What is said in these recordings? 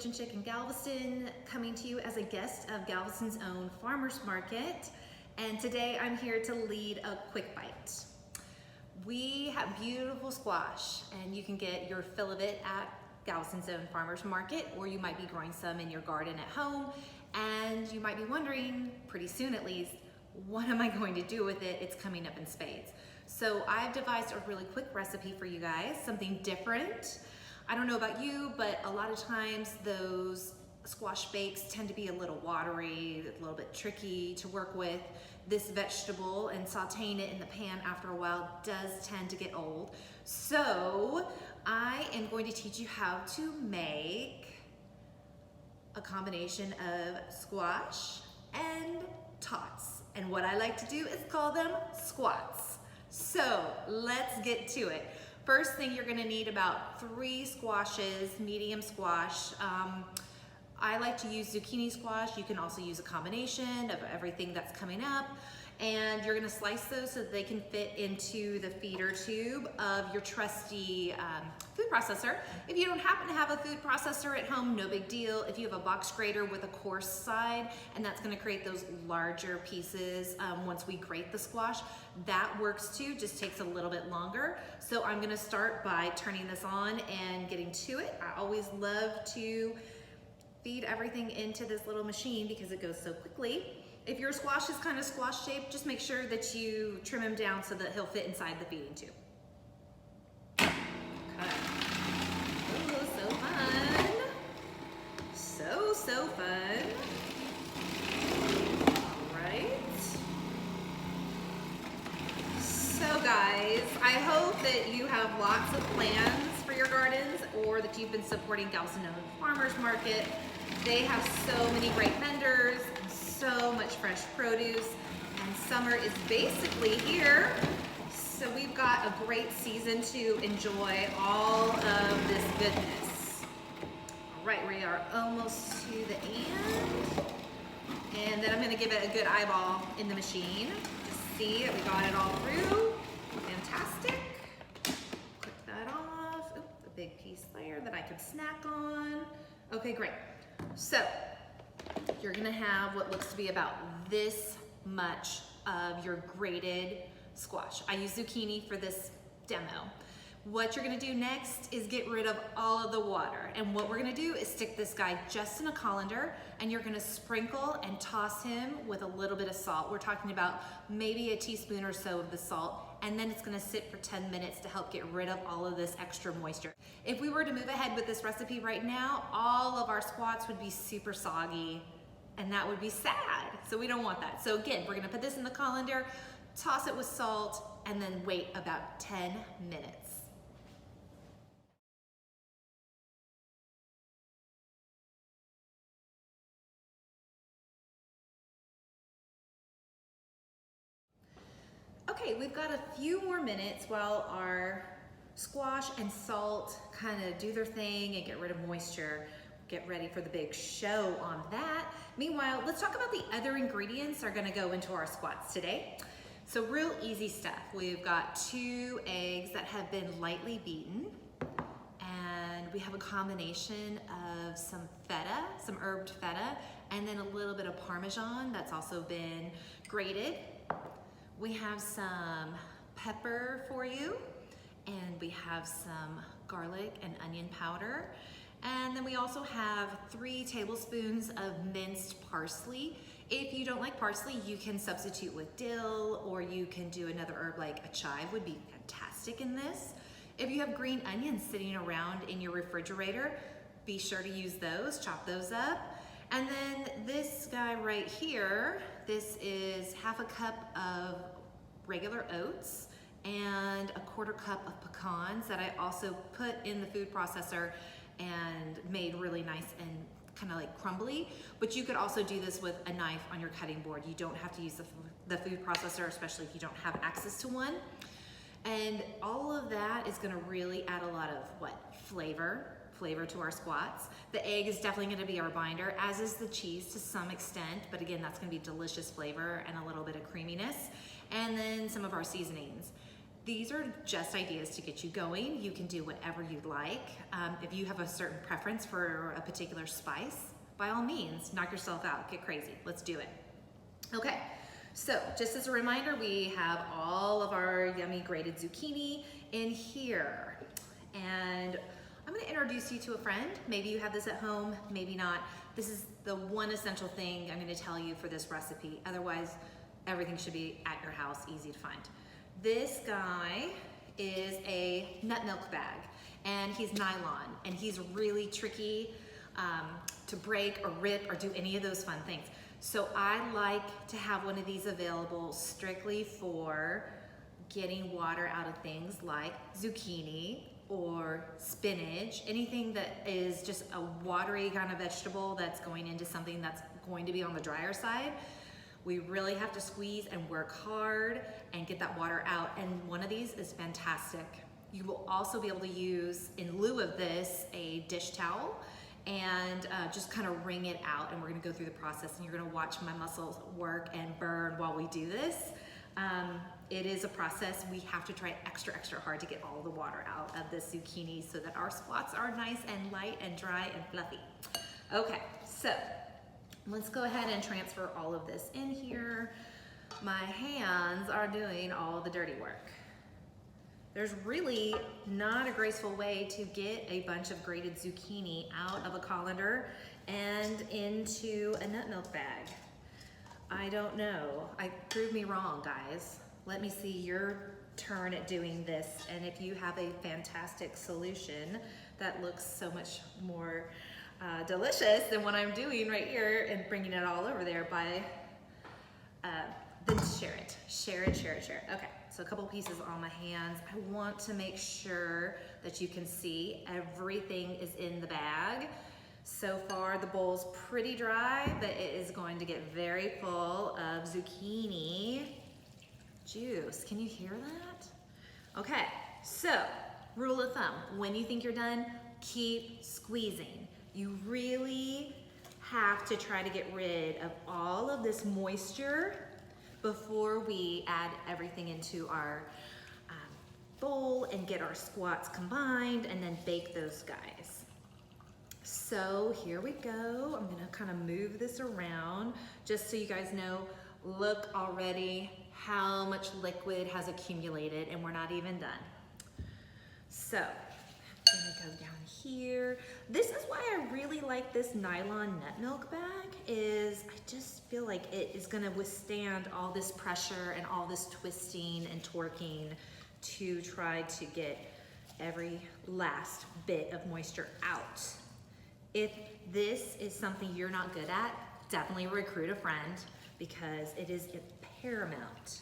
Kitchen Chick in Galveston, coming to you as a guest of Galveston's own farmers market. And today I'm here to lead a quick bite. We have beautiful squash, and you can get your fill of it at Galveston's own farmers market, or you might be growing some in your garden at home, and you might be wondering, pretty soon at least, what am I going to do with it? It's coming up in spades. So I've devised a really quick recipe for you guys, something different. I don't know about you, but a lot of times those squash bakes tend to be a little watery, a little bit tricky to work with. This vegetable and sauteing it in the pan after a while does tend to get old. So I am going to teach you how to make a combination of squash and tots. And what I like to do is call them squats. So let's get to it. First thing, you're gonna need about 3 squashes, medium squash. I like to use zucchini squash. You can also use a combination of everything that's coming up. And you're gonna slice those so that they can fit into the feeder tube of your trusty food processor. If you don't happen to have a food processor at home, no big deal. If you have a box grater with a coarse side, and that's gonna create those larger pieces once we grate the squash, that works too, just takes a little bit longer. So I'm gonna start by turning this on and getting to it. I always love to feed everything into this little machine because it goes so quickly. If your squash is kind of squash shaped, just make sure that you trim him down so that he'll fit inside the feeding tube. Okay. Oh, so fun. So fun. All right. So guys, I hope that you have lots of plans for your gardens, or that you've been supporting Galveston Farmers Market. They have so many great vendors, so much fresh produce, and summer is basically here. So we've got a great season to enjoy all of this goodness. All right, we are almost to the end. And then I'm gonna give it a good eyeball in the machine. Just see that we got it all through. Fantastic. Click that off. Oop, a big piece there that I could snack on. Okay, great. So you're gonna have what looks to be about this much of your grated squash. I use zucchini for this demo. What you're gonna do next is get rid of all of the water. And what we're gonna do is stick this guy just in a colander, and you're gonna sprinkle and toss him with a little bit of salt. We're talking about maybe a teaspoon or so of the salt, and then it's gonna sit for 10 minutes to help get rid of all of this extra moisture. If we were to move ahead with this recipe right now, all of our squats would be super soggy, and that would be sad. So we don't want that. So again, we're gonna put this in the colander, toss it with salt, and then wait about 10 minutes. Okay, we've got a few more minutes while our squash and salt kind of do their thing and get rid of moisture. Get ready for the big show on that. Meanwhile, let's talk about the other ingredients that are gonna go into our squats today. So real easy stuff. We've got 2 eggs that have been lightly beaten, and we have a combination of some feta, some herbed feta, and then a little bit of parmesan that's also been grated. We have some pepper for you, and we have some garlic and onion powder. And then we also have 3 tablespoons of minced parsley. If you don't like parsley, you can substitute with dill, or you can do another herb like a chive would be fantastic in this. If you have green onions sitting around in your refrigerator, be sure to use those, chop those up. And then this guy right here, this is half a cup of regular oats and a 1/4 cup of pecans that I also put in the food processor and made really nice and kind of like crumbly. But you could also do this with a knife on your cutting board. You don't have to use the food processor, especially if you don't have access to one. And all of that is gonna really add a lot of flavor to our squats. The egg is definitely gonna be our binder, as is the cheese to some extent, but again, that's gonna be delicious flavor and a little bit of creaminess. And then some of our seasonings. These are just ideas to get you going. You can do whatever you'd like. If you have a certain preference for a particular spice, by all means, knock yourself out, get crazy, let's do it. Okay, so just as a reminder, we have all of our yummy grated zucchini in here. And I'm gonna introduce you to a friend. Maybe you have this at home, maybe not. This is the one essential thing I'm gonna tell you for this recipe. Otherwise, everything should be at your house, easy to find. This guy is a nut milk bag, and he's nylon, and he's really tricky to break or rip or do any of those fun things. So I like to have one of these available strictly for getting water out of things like zucchini or spinach, anything that is just a watery kind of vegetable that's going into something that's going to be on the drier side. We really have to squeeze and work hard and get that water out, and one of these is fantastic. You will also be able to use, in lieu of this, a dish towel and just kind of wring it out, and we're gonna go through the process, and you're gonna watch my muscles work and burn while we do this. It is a process. We have to try extra hard to get all the water out of this zucchini so that our squats are nice and light and dry and fluffy. Okay, so let's go ahead and transfer all of this in here. My hands are doing all the dirty work. There's really not a graceful way to get a bunch of grated zucchini out of a colander and into a nut milk bag. I don't know. Prove me wrong, guys. Let me see your turn at doing this, and if you have a fantastic solution that looks so much more delicious than what I'm doing right here and bringing it all over there, then share it. Share it. Okay, so a couple pieces on my hands. I want to make sure that you can see everything is in the bag. So far the bowl's pretty dry, but it is going to get very full of zucchini juice. Can you hear that? Okay, so rule of thumb, when you think you're done, keep squeezing. You really have to try to get rid of all of this moisture before we add everything into our bowl and get our squats combined and then bake those guys. So here we go. I'm gonna kind of move this around just so you guys know, look already how much liquid has accumulated, and we're not even done. So I'm gonna go down here. This is why I really like this nylon nut milk bag, is I just feel like it is gonna withstand all this pressure and all this twisting and torquing to try to get every last bit of moisture out. If this is something you're not good at, definitely recruit a friend, because it is paramount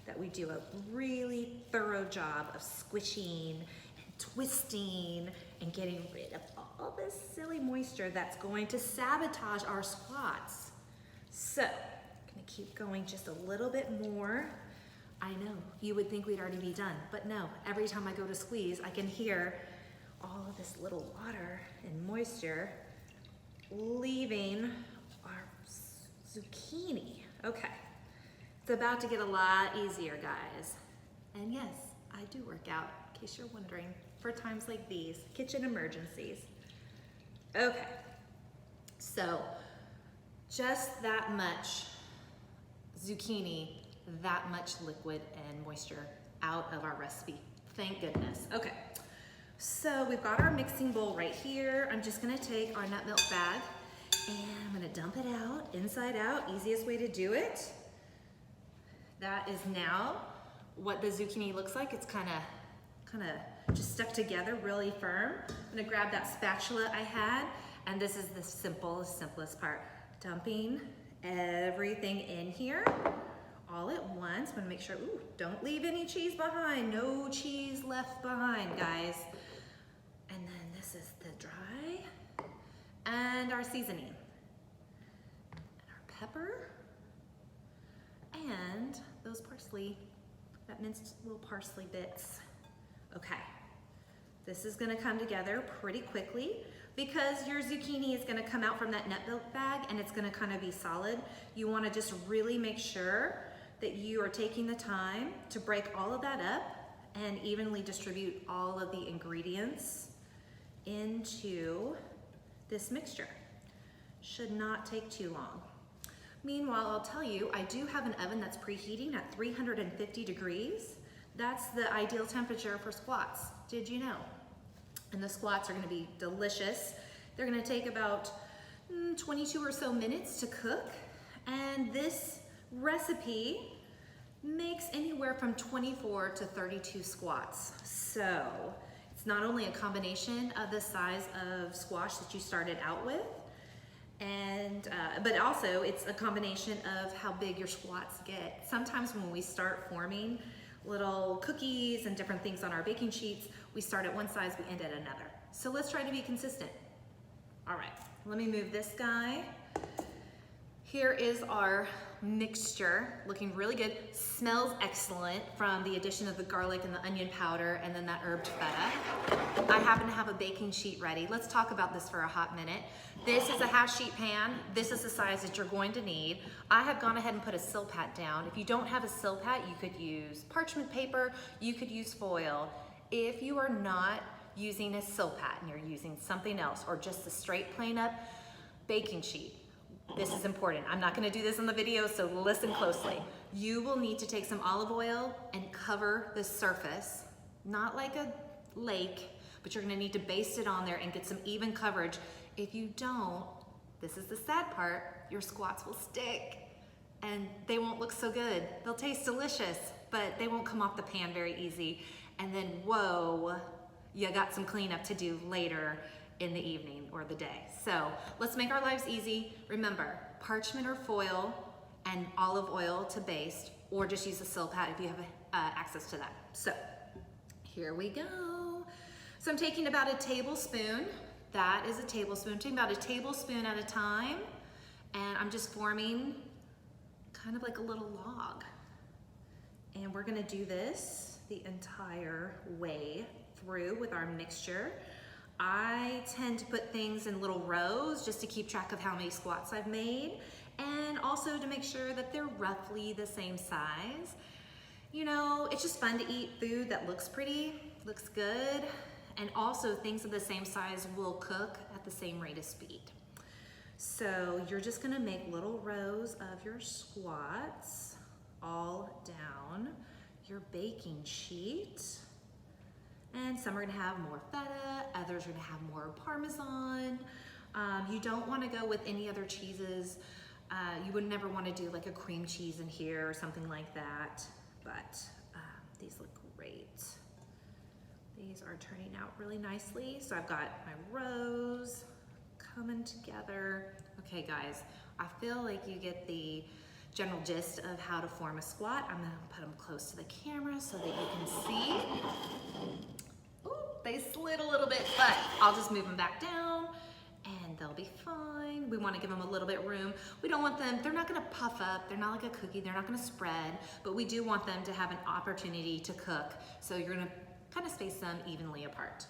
that we do a really thorough job of squishing and twisting and getting rid of all this silly moisture that's going to sabotage our squats. So, I'm gonna keep going just a little bit more. I know, you would think we'd already be done, but no, every time I go to squeeze, I can hear all of this little water and moisture leaving our zucchini. Okay, it's about to get a lot easier, guys. And yes, I do work out, in case you're wondering, for times like these, kitchen emergencies. Okay, so just that much zucchini, that much liquid and moisture out of our recipe. Thank goodness. Okay, so we've got our mixing bowl right here. I'm just gonna take our nut milk bag and I'm gonna dump it out, inside out, easiest way to do it. That is now what the zucchini looks like. It's kind of just stuck together really firm. I'm gonna grab that spatula I had, and this is the simplest part. Dumping everything in here all at once. I'm gonna make sure, ooh, don't leave any cheese behind. No cheese left behind, guys. And then this is the dry and our seasoning. And our pepper and those parsley, that minced little parsley bits. Okay, this is gonna come together pretty quickly because your zucchini is gonna come out from that nut milk bag and it's gonna kind of be solid. You wanna just really make sure that you are taking the time to break all of that up and evenly distribute all of the ingredients into this mixture. Should not take too long. Meanwhile, I'll tell you, I do have an oven that's preheating at 350 degrees. That's the ideal temperature for squats. Did you know? And the squats are gonna be delicious. They're gonna take about 22 or so minutes to cook. And this recipe makes anywhere from 24 to 32 squats. So it's not only a combination of the size of squash that you started out with, but also it's a combination of how big your squats get. Sometimes when we start forming little cookies and different things on our baking sheets, we start at one size, we end at another. So let's try to be consistent. All right, let me move this guy. Here is our mixture, looking really good. Smells excellent from the addition of the garlic and the onion powder and then that herbed feta. I happen to have a baking sheet ready. Let's talk about this for a hot minute. This is a half sheet pan. This is the size that you're going to need. I have gone ahead and put a silpat down. If you don't have a silpat, you could use parchment paper, you could use foil. If you are not using a silpat and you're using something else or just a straight plain up baking sheet, this is important. I'm not gonna do this in the video, so listen closely. You will need to take some olive oil and cover the surface, not like a lake, but you're gonna need to baste it on there and get some even coverage. If you don't, this is the sad part, your squats will stick and they won't look so good. They'll taste delicious, but they won't come off the pan very easy. And then, whoa, you got some cleanup to do later in the evening or the day. So let's make our lives easy. Remember, parchment or foil and olive oil to baste, or just use a silpat if you have access to that. So here we go. So I'm taking about a tablespoon. That is a tablespoon. I'm taking about a tablespoon at a time, and I'm just forming kind of like a little log. And we're gonna do this the entire way through with our mixture. I tend to put things in little rows just to keep track of how many squats I've made, and also to make sure that they're roughly the same size. You know, it's just fun to eat food that looks pretty, looks good, and also things of the same size will cook at the same rate of speed. So you're just gonna make little rows of your squats all down your baking sheet. And some are gonna have more feta, others are gonna have more parmesan. You don't wanna go with any other cheeses. You would never wanna do like a cream cheese in here or something like that, but these look great. These are turning out really nicely. So I've got my rows coming together. Okay guys, I feel like you get the general gist of how to form a squat. I'm gonna put them close to the camera so that you can see. Ooh, they slid a little bit, but I'll just move them back down and they'll be fine. We wanna give them a little bit room. We don't want them, they're not gonna puff up, they're not like a cookie, they're not gonna spread, but we do want them to have an opportunity to cook. So you're gonna kind of space them evenly apart.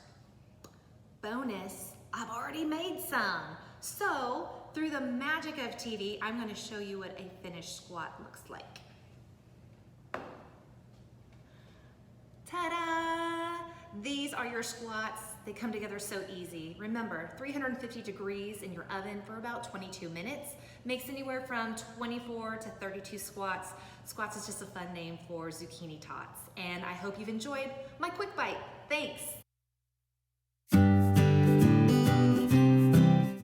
Bonus, I've already made some. So through the magic of TV, I'm gonna show you what a finished squat looks like. Ta-da! These are your squats. They come together so easy. Remember, 350 degrees in your oven for about 22 minutes. Makes anywhere from 24 to 32 squats. Squats is just a fun name for zucchini tots. And I hope you've enjoyed my quick bite. Thanks.